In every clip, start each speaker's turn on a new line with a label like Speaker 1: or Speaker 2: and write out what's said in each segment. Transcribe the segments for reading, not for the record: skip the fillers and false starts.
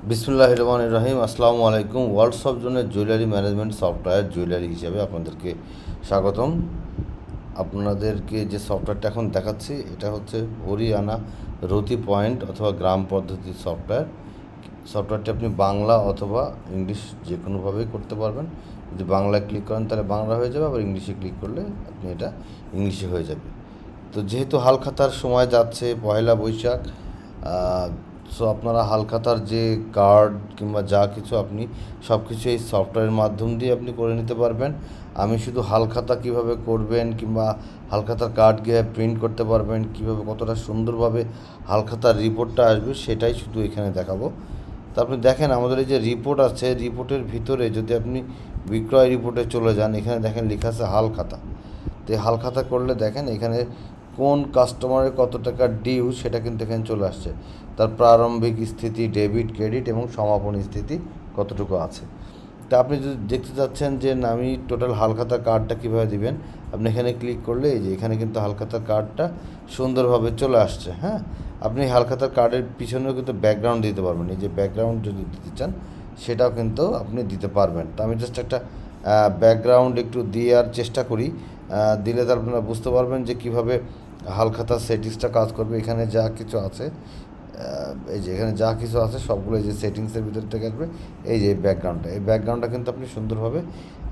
Speaker 1: বিসমিল্লাহির রহমানির রহিম। আসসালামু আলাইকুম। ওয়ার্ল্ড সব জোনের জুয়েলারি ম্যানেজমেন্ট সফটওয়্যার জুয়েলারি হিসাবে আপনাদেরকে স্বাগতম। আপনাদেরকে যে সফটওয়্যারটা এখন দেখাচ্ছি এটা হচ্ছে হরিয়ানা রতি পয়েন্ট অথবা গ্রাম পদ্ধতির সফটওয়্যারটি আপনি বাংলা অথবা ইংলিশ যে কোনোভাবেই করতে পারবেন। যদি বাংলায় ক্লিক করেন তাহলে বাংলা হয়ে যাবে, আবার ইংলিশে ক্লিক করলে আপনি এটা ইংলিশে হয়ে যাবে। তো যেহেতু হালখাতার সময় যাচ্ছে পয়লা বৈশাখ, সো আপনারা হালখাতার যে কার্ড কিংবা যা কিছু আপনি সব কিছু এই সফটওয়্যারের মাধ্যম দিয়ে আপনি করে নিতে পারবেন। আমি শুধু হালখাতা কীভাবে করবেন কিংবা হালখাতার কার্ড কীভাবে প্রিন্ট করতে পারবেন, কীভাবে কতটা সুন্দরভাবে হালখাতার রিপোর্টটা আসবে সেটাই শুধু এখানে দেখাবো। তা আপনি দেখেন আমাদের এই যে রিপোর্ট আছে, রিপোর্টের ভিতরে যদি আপনি বিক্রয় রিপোর্টে চলে যান, এখানে দেখেন লেখা আছে হালখাতা। তো এই হালখাতা করলে দেখেন এখানে কোন কাস্টমারের কত টাকা ডিউ সেটা কিন্তু এখানে চলে আসছে। তার প্রারম্ভিক স্থিতি, ডেবিট, ক্রেডিট এবং সমাপনী স্থিতি কতটুকু আছে। তা আপনি যদি দেখতে চাচ্ছেন যে আমি টোটাল হালখাতার কার্ডটা কীভাবে দিবেন, আপনি এখানে ক্লিক করলে এই যে এখানে কিন্তু হালখাতার কার্ডটা সুন্দরভাবে চলে আসছে। হ্যাঁ, আপনি হালখাতার কার্ডের পিছনেও কিন্তু ব্যাকগ্রাউন্ড দিতে পারবেন। এই যে ব্যাকগ্রাউন্ড যদি দিতে চান সেটাও কিন্তু আপনি দিতে পারবেন। তো আমি জাস্ট একটা ব্যাকগ্রাউন্ড একটু দেওয়ার চেষ্টা করি, দিলে তার আপনারা বুঝতে পারবেন যে কীভাবে হালখাতার সেটিংসটা কাজ করবে। এখানে যা কিছু আছে, এই যে এখানে যা কিছু আছে সবগুলো এই যে সেটিংসের ভিতর থেকে আসবে। এই যে এই ব্যাকগ্রাউন্ডটা কিন্তু আপনি সুন্দরভাবে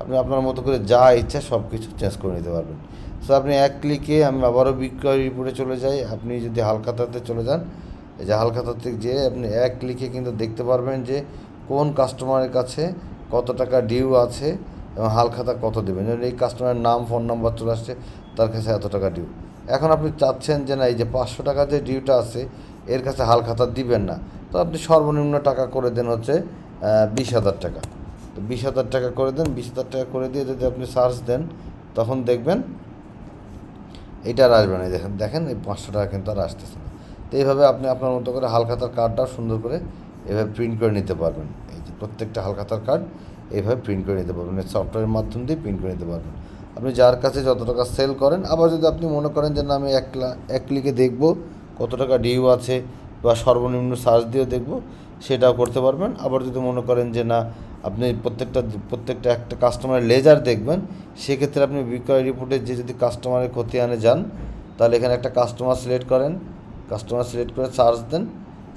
Speaker 1: আপনি আপনার মতো করে যা ইচ্ছা সব কিছু চেঞ্জ করে নিতে পারবেন। সো আপনি এক ক্লিকে, আমি আবারও বিক্রয় রিপোর্টে চলে যাই, আপনি যদি হালখাতাতে চলে যান, এই যে হালখাতাতে যেয়ে আপনি এক ক্লিকে কিন্তু দেখতে পারবেন যে কোন কাস্টমারের কাছে কত টাকা ডিউ আছে এবং হালখাতা কত দেবেন। এই কাস্টমারের নাম, ফোন নাম্বার চলে আসছে, তার কাছে এত টাকা ডিউ। এখন আপনি চাচ্ছেন যে না, এই যে 500 টাকা যে ডিউটা আছে এর কাছে হালখাতা দিবেন না, তো আপনি সর্বনিম্ন টাকা করে দেন হচ্ছে 20,000 টাকা। তো 20,000 টাকা করে দেন। 20,000 টাকা করে দিয়ে যদি আপনি সার্চ দেন তখন দেখবেন এটা আর আসবে না। দেখেন এই 500 টাকা কিন্তু আর আসতেছে না। তো এইভাবে আপনি আপনার মতো করে হালখাতার কার্ডটাও সুন্দর করে এভাবে প্রিন্ট করে নিতে পারবেন। এই যে প্রত্যেকটা হালখাতার কার্ড এইভাবে প্রিন্ট করে নিতে পারবেন, এই সফটওয়্যারের মাধ্যম দিয়ে প্রিন্ট করে নিতে পারবেন। আপনি যার কাছে যত টাকা সেল করেন, আবার যদি আপনি মনে করেন যে না আমি এক ক্লিকে দেখব কত টাকা ডিউ আছে বা সর্বনিম্ন সার্চ দিয়েও দেখব, সেটাও করতে পারবেন। আবার যদি মনে করেন যে না আপনি প্রত্যেকটা একটা কাস্টমারের লেজার দেখবেন, সেক্ষেত্রে আপনি বিক্রয় রিপোর্টে যে যদি কাস্টমারের খতিয়ানে যান, তাহলে এখানে একটা কাস্টমার সিলেক্ট করেন, কাস্টমার সিলেক্ট করে সার্চ দেন।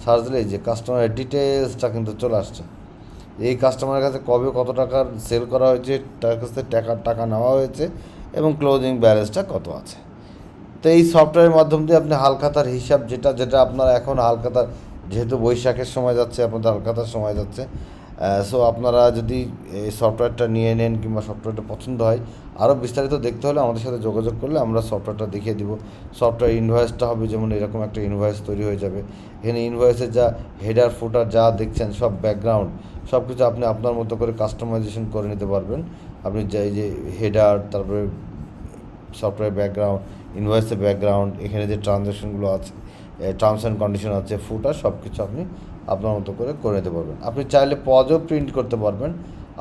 Speaker 1: সার্চ দিলে এই যে কাস্টমারের ডিটেলসটা কিন্তু চলে আসছে। এই কাস্টমারের কাছে কবে কত টাকার সেল করা হয়েছে, তার কাছে টাকা নেওয়া হয়েছে এবং ক্লোজিং ব্যালেন্সটা কত আছে। তো এই সফটওয়্যারের মাধ্যম দিয়ে আপনি হালখাতার হিসাব যেটা আপনারা এখন হালখাতার, যেহেতু বৈশাখের সময় যাচ্ছে, আপনাদের হালখাতার সময় যাচ্ছে, সো আপনারা যদি এই সফটওয়্যারটা নিয়ে নেন কিংবা সফটওয়্যারটা পছন্দ হয়, আরও বিস্তারিত দেখতে হলে আমাদের সাথে যোগাযোগ করলে আমরা সফটওয়্যারটা দেখিয়ে দিব। সফটওয়্যার ইনভয়েসটা হবে যেমন এরকম একটা ইনভয়েস তৈরি হয়ে যাবে। এখানে ইনভয়েসের যা হেডার ফুটার যা দেখছেন সব ব্যাকগ্রাউন্ড সব কিছু আপনি আপনার মতো করে কাস্টমাইজেশন করে নিতে পারবেন। আপনি এই যে হেডার, তারপরে সফটওয়্যার ব্যাকগ্রাউন্ড, ইনভয়েসের ব্যাকগ্রাউন্ড, এখানে যে ট্রানজ্যাকশনগুলো আছে, টার্মস অ্যান্ড কন্ডিশন আছে, ফুটার, সব কিছু আপনি আপনার মতো করে নিতে পারবেন। আপনি চাইলে পজও প্রিন্ট করতে পারবেন,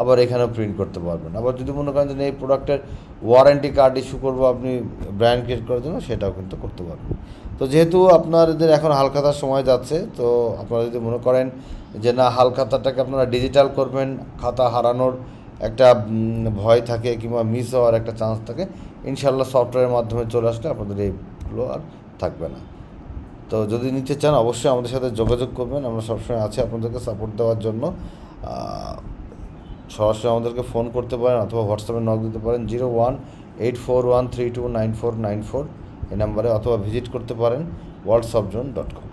Speaker 1: আবার এখানেও প্রিন্ট করতে পারবেন। আবার যদি মনে করেন যে এই প্রোডাক্টের ওয়ারেন্টি কার্ড ইস্যু করবো আপনি ব্র্যান্ড ক্রিয়েট করার জন্য, সেটাও কিন্তু করতে পারবেন। তো যেহেতু আপনাদের এখন হালখাতার সময় যাচ্ছে, তো আপনারা যদি মনে করেন যে না হালখাতাটাকে আপনারা ডিজিটাল করবেন, খাতা হারানোর একটা ভয় থাকে কিংবা মিস হওয়ার একটা চান্স থাকে, ইনশাল্লাহ সফটওয়্যারের মাধ্যমে চলে আসলে আপনাদের এইগুলো আর থাকবে না। তো যদি নিতে চান অবশ্যই আমাদের সাথে যোগাযোগ করবেন, আমরা সবসময় আছি আপনাদেরকে সাপোর্ট দেওয়ার জন্য। সরাসরি আমাদেরকে ফোন করতে পারেন অথবা হোয়াটসঅ্যাপে নক দিতে পারেন 018413299494 এই নাম্বারে, অথবা ভিজিট করতে পারেন worldsoftzone.com।